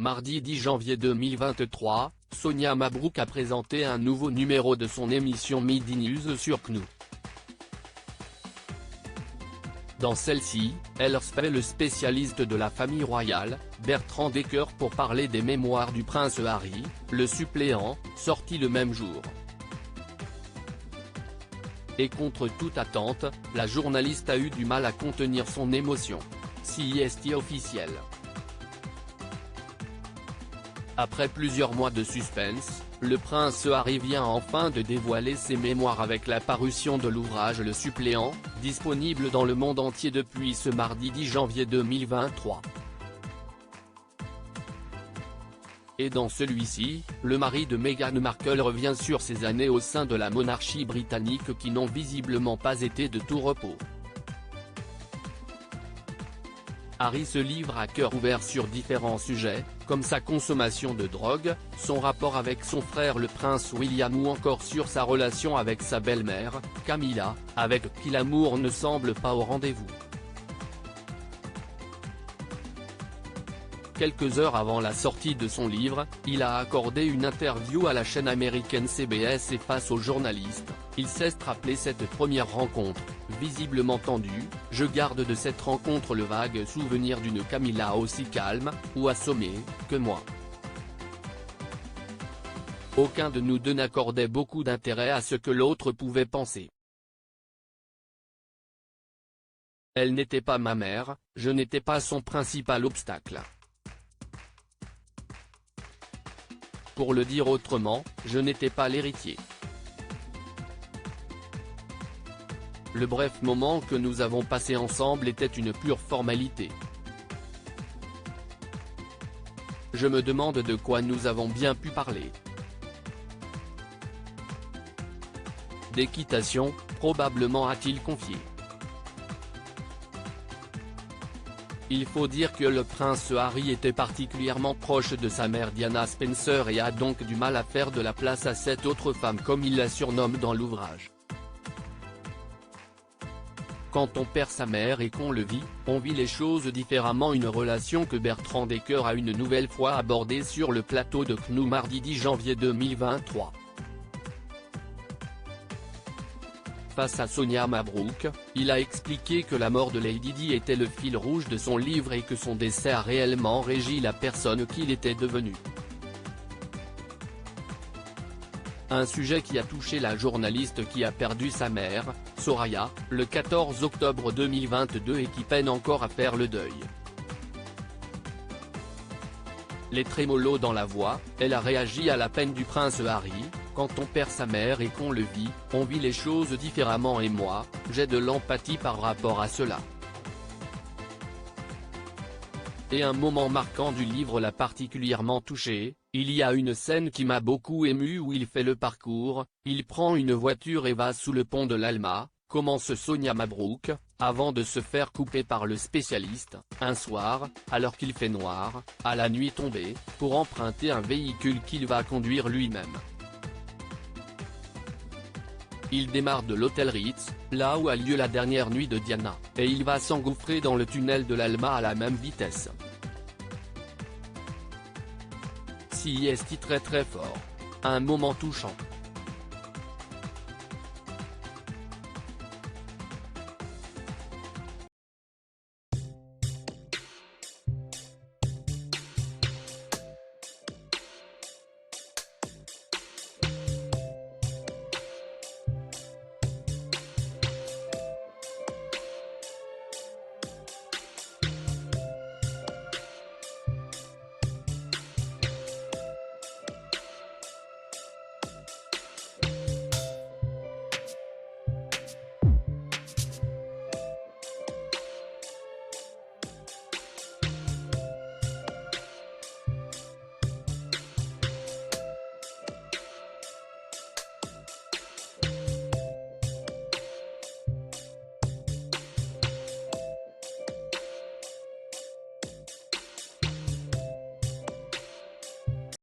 Mardi 10 janvier 2023, Sonia Mabrouk a présenté un nouveau numéro de son émission Midi News sur CNOO. Dans celle-ci, elle reçoit le spécialiste de la famille royale, Bertrand Decker, pour parler des mémoires du prince Harry, le suppléant, sorti le même jour. Et contre toute attente, la journaliste a eu du mal à contenir son émotion. C'est officiel. Après plusieurs mois de suspense, le prince Harry vient enfin de dévoiler ses mémoires avec la parution de l'ouvrage Le Suppléant, disponible dans le monde entier depuis ce mardi 10 janvier 2023. Et dans celui-ci, le mari de Meghan Markle revient sur ses années au sein de la monarchie britannique qui n'ont visiblement pas été de tout repos. Harry se livre à cœur ouvert sur différents sujets, comme sa consommation de drogue, son rapport avec son frère le prince William ou encore sur sa relation avec sa belle-mère, Camilla, avec qui l'amour ne semble pas au rendez-vous. Quelques heures avant la sortie de son livre, il a accordé une interview à la chaîne américaine CBS et face aux journalistes, il s'est rappelé cette première rencontre, visiblement tendue. Je garde de cette rencontre le vague souvenir d'une Camilla aussi calme, ou assommée, que moi. Aucun de nous deux n'accordait beaucoup d'intérêt à ce que l'autre pouvait penser. Elle n'était pas ma mère, je n'étais pas son principal obstacle. Pour le dire autrement, je n'étais pas l'héritier. Le bref moment que nous avons passé ensemble était une pure formalité. Je me demande de quoi nous avons bien pu parler. D'équitation, probablement, a-t-il confié. Il faut dire que le prince Harry était particulièrement proche de sa mère Diana Spencer et a donc du mal à faire de la place à cette autre femme comme il la surnomme dans l'ouvrage. Quand on perd sa mère et qu'on le vit, on vit les choses différemment. Une relation que Bertrand Decker a une nouvelle fois abordée sur le plateau de CNOO mardi 10 janvier 2023. Face à Sonia Mabrouk, il a expliqué que la mort de Lady Di était le fil rouge de son livre et que son décès a réellement régi la personne qu'il était devenu. Un sujet qui a touché la journaliste qui a perdu sa mère, Soraya, le 14 octobre 2022 et qui peine encore à faire le deuil. Les trémolos dans la voix, elle a réagi à la peine du prince Harry. Quand on perd sa mère et qu'on le vit, on vit les choses différemment et moi, j'ai de l'empathie par rapport à cela. Et un moment marquant du livre l'a particulièrement touché. Il y a une scène qui m'a beaucoup ému où il fait le parcours, il prend une voiture et va sous le pont de l'Alma, commence Sonia Mabrouk, avant de se faire couper par le spécialiste, un soir, alors qu'il fait noir, à la nuit tombée, pour emprunter un véhicule qu'il va conduire lui-même. Il démarre de l'hôtel Ritz, là où a lieu la dernière nuit de Diana, et il va s'engouffrer dans le tunnel de l'Alma à la même vitesse. C'est très fort. Un moment touchant.